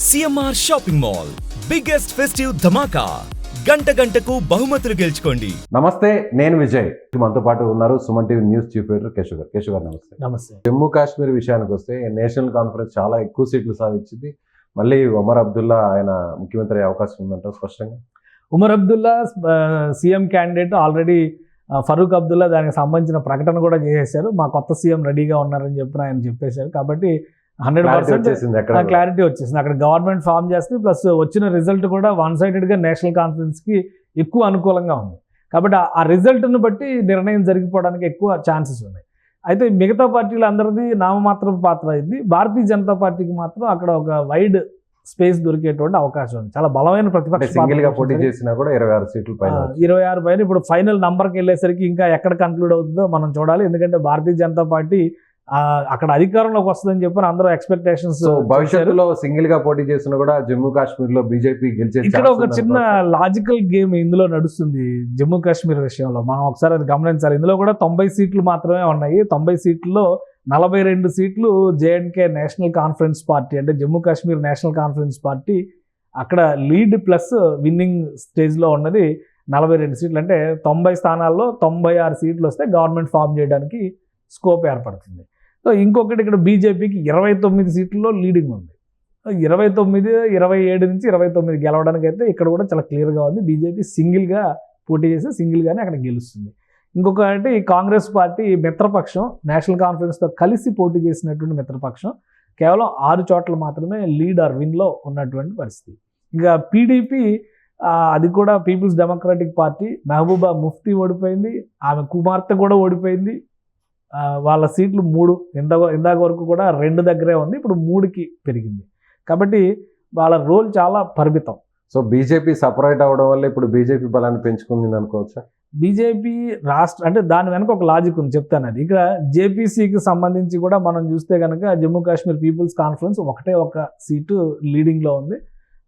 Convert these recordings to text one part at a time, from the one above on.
CMR shopping mall biggest festive ధమాకా గంటకు బహుమతులు గెలుచుకోండి. నమస్తే, నేను విజయ్. మనతో పాటు ఉన్నారు Suman TV news chief editor Keshav గారు. నమస్తే. నమస్తే. జమ్మూ కాశ్మీర్ విషయానికి వస్తే నేషనల్ కాన్ఫరెన్స్ చాలా ఎక్కువ సీట్లు సాధించింది. మళ్ళీ ఒమర్ అబ్దుల్లా ఆయన ముఖ్యమంత్రి అయ్యే అవకాశం ఉందంట స్పష్టంగా. Umar Abdullah CM candidate already. Farooq Abdullah దానికి సంబంధించిన ప్రకటన కూడా చేసేశారు. మా కొత్త సీఎం రెడీగా ఉన్నారని చెప్పి ఆయన చెప్పేశారు. కాబట్టి 100% క్లారిటీ వచ్చేసింది. అక్కడ గవర్నమెంట్ ఫామ్ చేస్తుంది. ప్లస్ వచ్చిన రిజల్ట్ కూడా వన్ సైడెడ్గా నేషనల్ కాన్ఫరెన్స్కి ఎక్కువ అనుకూలంగా ఉంది. కాబట్టి ఆ రిజల్ట్ను బట్టి నిర్ణయం జరిగిపోవడానికి ఎక్కువ ఛాన్సెస్ ఉన్నాయి. అయితే మిగతా పార్టీలు అందరిది నామమాత్రం పాత్ర అయింది. భారతీయ జనతా పార్టీకి మాత్రం అక్కడ ఒక వైడ్ స్పేస్ దొరికేటువంటి అవకాశం ఉంది. చాలా బలమైన ప్రతిపక్ష సింగిల్ గా పోటీ చేసినా కూడా 26 సీట్లు పైన 26 పైన ఇప్పుడు ఫైనల్ నంబర్కి వెళ్ళేసరికి ఇంకా ఎక్కడ కన్క్లూడ్ అవుతుందో మనం చూడాలి. ఎందుకంటే భారతీయ జనతా పార్టీ అక్కడ అధికారంలోకి వస్తుందని చెప్పి అందరూ ఎక్స్పెక్టేషన్స్. భవిష్యత్తులో సింగిల్ గా పోటీ చేసినా కూడా జమ్మూ కాశ్మీర్ లో బీజేపీ గెలిచే ఇక్కడ ఒక చిన్న లాజికల్ గేమ్ ఇందులో నడుస్తుంది. జమ్మూ కాశ్మీర్ విషయంలో మనం ఒకసారి అది గమనించాలి. ఇందులో కూడా 90 సీట్లు మాత్రమే ఉన్నాయి. 90 సీట్లలో 42 సీట్లు జేఎండ్కే నేషనల్ కాన్ఫరెన్స్ పార్టీ, అంటే Jammu Kashmir national conference party అక్కడ లీడ్ ప్లస్ విన్నింగ్ స్టేజ్లో ఉన్నది 42 సీట్లు. అంటే 90 స్థానాల్లో 96 సీట్లు వస్తే గవర్నమెంట్ ఫామ్ చేయడానికి స్కోప్ ఏర్పడుతుంది. సో ఇంకొకటి ఇక్కడ బీజేపీకి 29 సీట్లలో లీడింగ్ ఉంది. 29, 27 నుంచి 29 గెలవడానికి అయితే ఇక్కడ కూడా చాలా క్లియర్గా ఉంది. బీజేపీ సింగిల్గా పోటీ చేసి సింగిల్గానే అక్కడ గెలుస్తుంది. ఇంకొకటి కాంగ్రెస్ పార్టీ మిత్రపక్షం నేషనల్ కాన్ఫరెన్స్తో కలిసి పోటీ చేసినటువంటి మిత్రపక్షం కేవలం 6 చోట్ల మాత్రమే లీడ్ ఆర్ విన్లో ఉన్నటువంటి పరిస్థితి. ఇంకా పీడీపీ అది కూడా People's Democratic Party, Mehbooba Mufti ఓడిపోయింది. ఆమె కుమార్తె కూడా ఓడిపోయింది. వాళ్ళ సీట్లు 3 ఇందాక వరకు కూడా 2 దగ్గరే ఉంది, ఇప్పుడు 3కి పెరిగింది. కాబట్టి వాళ్ళ రోల్ చాలా పరిమితం. సో బీజేపీ సపరేట్ అవడం వల్ల ఇప్పుడు బీజేపీ బలాన్ని పెంచుకుంది అనుకోవచ్చా? బీజేపీ అంటే దాని వెనక ఒక లాజిక్ ఉంది, చెప్తాను. అది ఇక్కడ జేపీసీకి సంబంధించి కూడా మనం చూస్తే కనుక జమ్మూ కాశ్మీర్ పీపుల్స్ కాన్ఫరెన్స్ ఒక సీటు లీడింగ్లో ఉంది.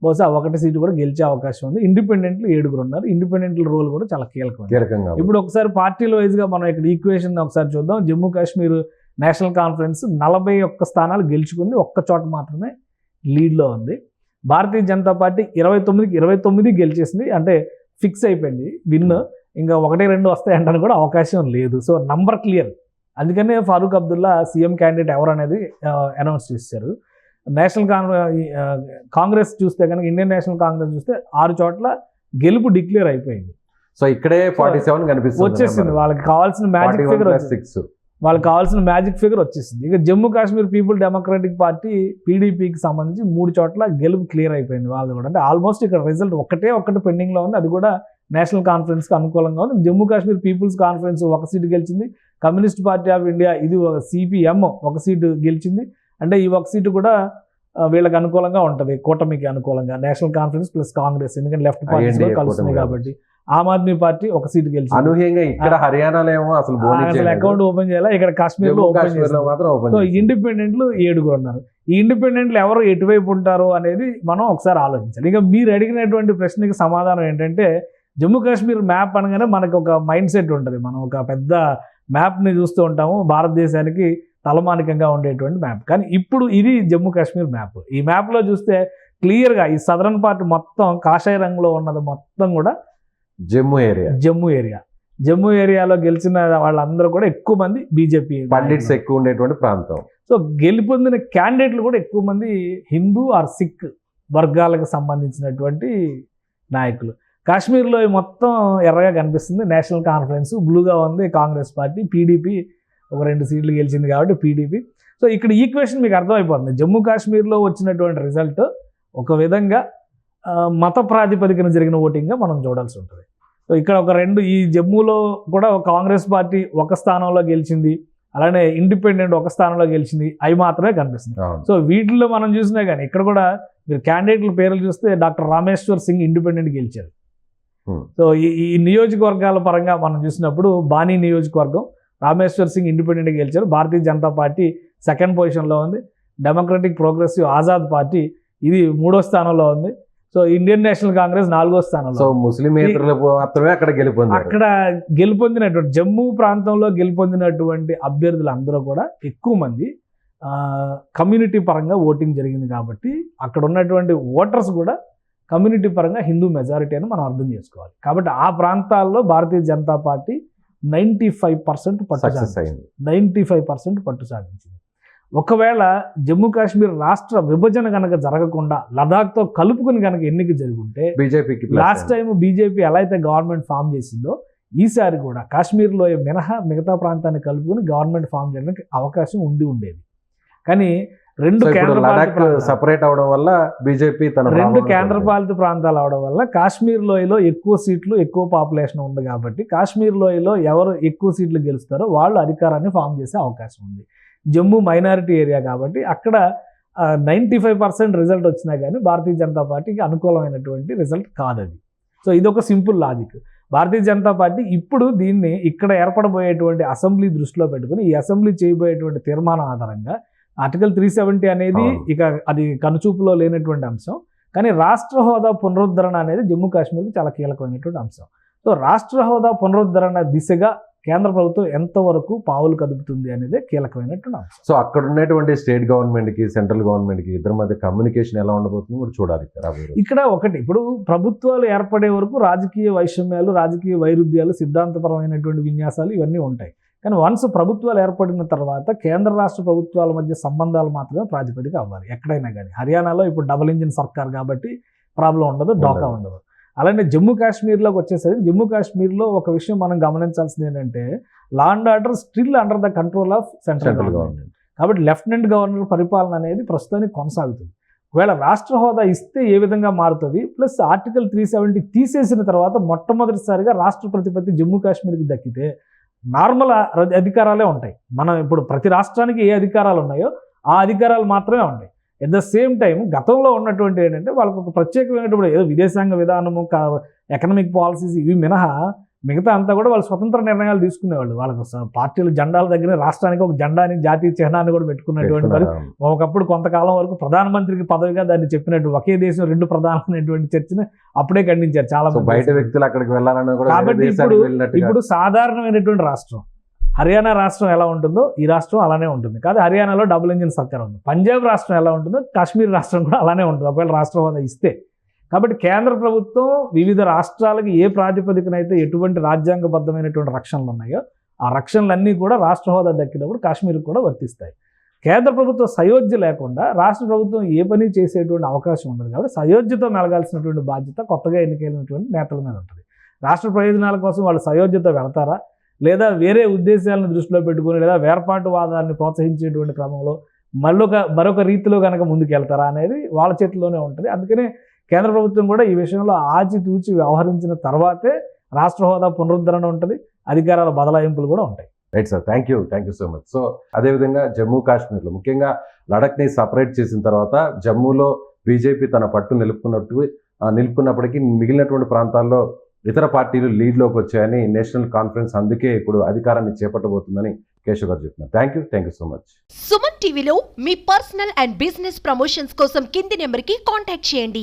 బహుశా 1 సీటు కూడా గెలిచే అవకాశం ఉంది. ఇండిపెండెంట్లు 7 ఉన్నారు. ఇండిపెండెంట్ల రోల్ కూడా చాలా కీలకంగా. ఇప్పుడు ఒకసారి పార్టీల వైజ్గా మనం ఇక్కడ ఈక్వేషన్ ఒకసారి చూద్దాం. జమ్మూ కాశ్మీర్ నేషనల్ కాన్ఫరెన్స్ 41 స్థానాలు గెలుచుకుంది, 1 చోట మాత్రమే లీడ్లో ఉంది. భారతీయ జనతా పార్టీ 29కి 29 గెలిచేసింది, అంటే ఫిక్స్ అయిపోయింది విన్. ఇంకా 1-2 వస్తాయంటానికి కూడా అవకాశం లేదు. So number clear. అందుకనే ఫారూక్ అబ్దుల్లా సీఎం క్యాండిడేట్ ఎవరు అనేది అనౌన్స్ చేశారు. నేషనల్ కాంగ్రెస్ చూస్తే కనుక, ఇండియన్ నేషనల్ కాంగ్రెస్ చూస్తే 6 చోట్ల గెలుపు డిక్లేర్ అయిపోయింది. సో ఇక్కడే 47 కనిపిస్తుంది, వచ్చేసింది. వాళ్ళకి కావాల్సిన మ్యాజిక్ ఫిగర్ వచ్చేసింది. ఇక Jammu Kashmir people democratic party పీడీపీకి సంబంధించి 3 చోట్ల గెలుపు క్లియర్ అయిపోయింది వాళ్ళది కూడా. అంటే ఆల్మోస్ట్ ఇక్కడ రిజల్ట్ ఒకటి పెండింగ్లో ఉంది. అది కూడా నేషనల్ కాన్ఫరెన్స్కి అనుకూలంగా ఉంది. Jammu Kashmir People's Conference 1 seat గెలిచింది. కమ్యూనిస్ట్ పార్టీ ఆఫ్ ఇండియా ఇది సిపిఎం 1 సీటు గెలిచింది. అంటే ఈ 1 సీటు కూడా వీళ్ళకి అనుకూలంగా ఉంటుంది, కూటమికి అనుకూలంగా. నేషనల్ కాన్ఫరెన్స్ ప్లస్ కాంగ్రెస్, ఎందుకంటే లెఫ్ట్ పార్టీస్ కూడా కలుస్తుంది కాబట్టి. ఆమ్ ఆద్మీ పార్టీ 1 సీటు గెలిచింది. అనూహ్యంగా ఇక్కడ హర్యానాలో ఏమో అసలు అకౌంట్ ఓపెన్ చేయాలి, ఇక్కడ కాశ్మీర్లో ఓపెన్ చేయాలి. సో ఇండిపెండెంట్లు 7 ఉన్నారు. ఈ ఇండిపెండెంట్లు ఎవరు ఎటువైపు ఉంటారు అనేది మనం ఒకసారి ఆలోచించాలి. ఇక మీరు అడిగినటువంటి ప్రశ్నకి సమాధానం ఏంటంటే, జమ్మూ కాశ్మీర్ మ్యాప్ అనగానే మనకు ఒక మైండ్ సెట్ ఉంటుంది. మనం ఒక పెద్ద మ్యాప్ని చూస్తూ ఉంటాము, భారతదేశానికి తలమానికంగా ఉండేటువంటి మ్యాప్. కానీ ఇప్పుడు ఇది జమ్మూ కాశ్మీర్ మ్యాప్. ఈ మ్యాప్లో చూస్తే క్లియర్గా ఈ సదరన్ పార్ట్ మొత్తం కాషాయ రంగులో ఉన్నది మొత్తం కూడా జమ్మూ ఏరియాలో గెలిచిన వాళ్ళందరూ కూడా ఎక్కువ మంది బీజేపీ పండిట్స్ ఎక్కువ ఉండేటువంటి ప్రాంతం. సో గెలుపొందిన క్యాండిడేట్లు కూడా ఎక్కువ మంది హిందూ ఆర్ సిక్ వర్గాలకు సంబంధించినటువంటి నాయకులు. కాశ్మీర్లో మొత్తం ఎర్రగా కనిపిస్తుంది. నేషనల్ కాన్ఫరెన్స్ బ్లూగా ఉంది కాంగ్రెస్ పార్టీ. పీడీపీ 2 సీట్లు గెలిచింది కాబట్టి పీడీపీ. సో ఇక్కడ ఈక్వేషన్ మీకు అర్థమైపోతుంది. జమ్మూ కాశ్మీర్లో వచ్చినటువంటి రిజల్ట్ ఒక విధంగా మత ప్రాతిపదికన జరిగిన ఓటింగ్గా మనం చూడాల్సి ఉంటుంది. సో ఇక్కడ ఈ జమ్మూలో కూడా కాంగ్రెస్ పార్టీ 1 స్థానంలో గెలిచింది, అలానే ఇండిపెండెంట్ 1 స్థానంలో గెలిచింది. అవి మాత్రమే కనిపిస్తుంది. సో వీటిల్లో మనం చూసినా కానీ ఇక్కడ కూడా మీరు క్యాండిడేట్ల పేర్లు చూస్తే డాక్టర్ రామేశ్వర్ సింగ్ ఇండిపెండెంట్ గెలిచారు. సో ఈ నియోజకవర్గాల పరంగా మనం చూసినప్పుడు బానీ నియోజకవర్గం రామేశ్వర్ సింగ్ ఇండిపెండెంట్గా గెలిచారు. భారతీయ జనతా పార్టీ 2nd పొజిషన్లో ఉంది. డెమోక్రటిక్ ప్రోగ్రెసివ్ ఆజాద్ పార్టీ ఇది 3వ స్థానంలో ఉంది. సో ఇండియన్ నేషనల్ కాంగ్రెస్ 4వ స్థానంలో. సో ముస్లిమేతరులు మాత్రమే అక్కడ గెలుపొందినటువంటి జమ్మూ ప్రాంతంలో గెలుపొందినటువంటి అభ్యర్థులు అందరూ కూడా ఎక్కువ మంది కమ్యూనిటీ పరంగా ఓటింగ్ జరిగింది కాబట్టి అక్కడ ఉన్నటువంటి ఓటర్స్ కూడా కమ్యూనిటీ పరంగా హిందూ మెజారిటీ అని మనం అర్థం చేసుకోవాలి. కాబట్టి ఆ ప్రాంతాల్లో భారతీయ జనతా పార్టీ 95% సక్సెస్ అయింది. 95% పట్టు సాధించింది. ఒకవేళ జమ్మూ కాశ్మీర్ రాష్ట్ర విభజన కనుక జరగకుండా లదాఖ్తో కలుపుకుని కనుక ఎన్నిక జరుగుంటే బీజేపీకి లాస్ట్ టైం బీజేపీ ఎలా అయితే గవర్నమెంట్ ఫామ్ చేసిందో ఈసారి కూడా కాశ్మీర్లో మినహా మిగతా ప్రాంతాన్ని కలుపుకుని గవర్నమెంట్ ఫామ్ చేయడానికి అవకాశం ఉండేది. కానీ రెండు సెపరేట్ అవడం వల్ల బీజేపీ రెండు కేంద్రపాలిత ప్రాంతాలు అవడం వల్ల కాశ్మీర్ లోయలో ఎక్కువ సీట్లు ఎక్కువ పాపులేషన్ ఉంది కాబట్టి కాశ్మీర్ లోయలో ఎవరు ఎక్కువ సీట్లు గెలుస్తారో వాళ్ళు అధికారాన్ని ఫామ్ చేసే అవకాశం ఉంది. జమ్మూ మైనారిటీ ఏరియా కాబట్టి అక్కడ 95% రిజల్ట్ వచ్చినా కానీ భారతీయ జనతా పార్టీకి అనుకూలమైనటువంటి రిజల్ట్ కాదు అది. సో ఇదొక simple logic. Bharatiya Janata party ఇప్పుడు దీన్ని ఇక్కడ ఏర్పడబోయేటువంటి అసెంబ్లీ దృష్టిలో పెట్టుకుని ఈ అసెంబ్లీ చేయబోయేటువంటి తీర్మానం ఆధారంగా ఆర్టికల్ 370 అనేది ఇక అది కనుచూపులో లేనటువంటి అంశం. కానీ రాష్ట్ర హోదా పునరుద్ధరణ అనేది జమ్మూ కాశ్మీర్కి చాలా కీలకమైనటువంటి అంశం. సో రాష్ట్ర హోదా పునరుద్ధరణ దిశగా కేంద్ర ప్రభుత్వం ఎంతవరకు పావులు కదుపుతుంది అనేది కీలకమైనటువంటి అంశం. సో అక్కడ ఉన్నటువంటి స్టేట్ గవర్నమెంట్కి సెంట్రల్ గవర్నమెంట్కి ఇద్దరి మధ్య కమ్యూనికేషన్ ఎలా ఉండబోతుంది కూడా చూడాలి. ఇక్కడ ఒకటి, ఇప్పుడు ప్రభుత్వాలు ఏర్పడే వరకు రాజకీయ వైషమ్యాలు, రాజకీయ వైరుధ్యాలు, సిద్ధాంతపరమైనటువంటి విన్యాసాలు ఇవన్నీ ఉంటాయి. కానీ వన్స్ ప్రభుత్వాలు ఏర్పడిన తర్వాత కేంద్ర రాష్ట్ర ప్రభుత్వాల మధ్య సంబంధాలు మాత్రమే ప్రాతిపదిక అవ్వాలి ఎక్కడైనా కానీ. హర్యానాలో ఇప్పుడు డబుల్ ఇంజిన్ సర్కార్ కాబట్టి ప్రాబ్లం ఉండదు, డోకా ఉండదు. అలానే జమ్మూ కాశ్మీర్లోకి వచ్చేసరికి జమ్మూ కాశ్మీర్లో ఒక విషయం మనం గమనించాల్సింది ఏంటంటే law and order still under the control of central government. కాబట్టి లెఫ్టినెంట్ గవర్నర్ పరిపాలన అనేది ప్రస్తుతానికి కొనసాగుతుంది. ఒకవేళ రాష్ట్ర హోదా ఇస్తే ఏ విధంగా మారుతుంది, ప్లస్ ఆర్టికల్ 370 తీసేసిన తర్వాత మొట్టమొదటిసారిగా రాష్ట్ర ప్రతిపత్తి జమ్మూ కాశ్మీర్కి దక్కితే నార్మల్ అధికారాలే ఉంటాయి. మనం ఇప్పుడు ప్రతి రాష్ట్రానికి ఏ అధికారాలు ఉన్నాయో ఆ అధికారాలు మాత్రమే ఉంటాయి. ఎట్ ద సేమ్ టైం గతంలో ఉన్నటువంటి ఏంటంటే వాళ్ళకు ఒక ప్రత్యేకమైనటువంటి ఏదో విదేశాంగ విధానము, ఎకనామిక్ పాలసీస్ ఇవి మినహా మిగతా అంతా కూడా వాళ్ళు స్వతంత్ర నిర్ణయాలు తీసుకునేవాళ్ళు. వాళ్ళకు పార్టీలు జెండాల దగ్గర రాష్ట్రానికి ఒక జెండాని, జాతీయ చిహ్నాన్ని కూడా పెట్టుకున్నటువంటి వారు. ఒకప్పుడు కొంతకాలం వరకు ప్రధానమంత్రికి పదవిగా దాన్ని చెప్పినట్టు ఒకే దేశం రెండు ప్రధానమైనటువంటి చర్చని అప్పుడే ఖండించారు చాలా మంది. బయట వ్యక్తులు అక్కడికి వెళ్ళాలని. కాబట్టి ఇప్పుడు సాధారణమైనటువంటి రాష్ట్రం హర్యానా రాష్ట్రం ఎలా ఉంటుందో ఈ రాష్ట్రం అలానే ఉంటుంది. కాదు హర్యానాలో డబుల్ ఇంజిన్ సర్కార్ ఉంది. పంజాబ్ రాష్ట్రం ఎలా ఉంటుందో కాశ్మీర్ రాష్ట్రం కూడా అలానే ఉంటుంది ఒకవేళ రాష్ట్ర హోదా ఇస్తే. కాబట్టి కేంద్ర ప్రభుత్వం వివిధ రాష్ట్రాలకు ఏ ప్రాతిపదికనైతే ఎటువంటి రాజ్యాంగబద్ధమైనటువంటి రక్షణలు ఉన్నాయో ఆ రక్షణలన్నీ కూడా రాష్ట్ర హోదా దక్కినప్పుడు కాశ్మీర్కి కూడా వర్తిస్తాయి. కేంద్ర ప్రభుత్వం సయోధ్య లేకుండా రాష్ట్ర ప్రభుత్వం ఏ పని చేసేటువంటి అవకాశం ఉండదు. కాబట్టి సయోధ్యతో మెలగాల్సినటువంటి బాధ్యత కొత్తగా ఎన్నికైనటువంటి నేతల మీద ఉంటుంది. రాష్ట్ర ప్రయోజనాల కోసం వాళ్ళు సయోధ్యతో వెళతారా, లేదా వేరే ఉద్దేశాలను దృష్టిలో పెట్టుకుని, లేదా వేర్పాటువాదాన్ని ప్రోత్సహించేటువంటి క్రమంలో మరొక రీతిలో కనుక ముందుకు వెళ్తారా అనేది వాళ్ళ చేతిలోనే ఉంటుంది. అందుకనే కేంద్ర ప్రభుత్వం కూడా ఈ విషయంలో ఆచితూచి వ్యవహరించిన తర్వాతే రాష్ట్ర హోదా పునరుద్ధరణ ఉంటుంది, అధికారాల బదలాయింపులు కూడా ఉంటాయి. Right sir, thank you so much. So అదేవిధంగా జమ్మూ కాశ్మీర్లో ముఖ్యంగా లడఖ్ని సపరేట్ చేసిన తర్వాత జమ్మూలో బీజేపీ తన పట్టు నిలుపుకున్నప్పటికీ మిగిలినటువంటి ప్రాంతాల్లో ఇతర పార్టీలు లీడ్లోకి వచ్చాయని నేషనల్ కాన్ఫరెన్స్ అందుకే ఇప్పుడు అధికారాన్ని చేపట్టబోతుందని కేశవ్ గారు చెప్తున్నారు. Thank you so much. Suman టీవీలో మీ పర్సనల్ అండ్ బిజినెస్ ప్రమోషన్స్ కోసం కింది నెంబర్కి కాంటాక్ట్ చేయండి.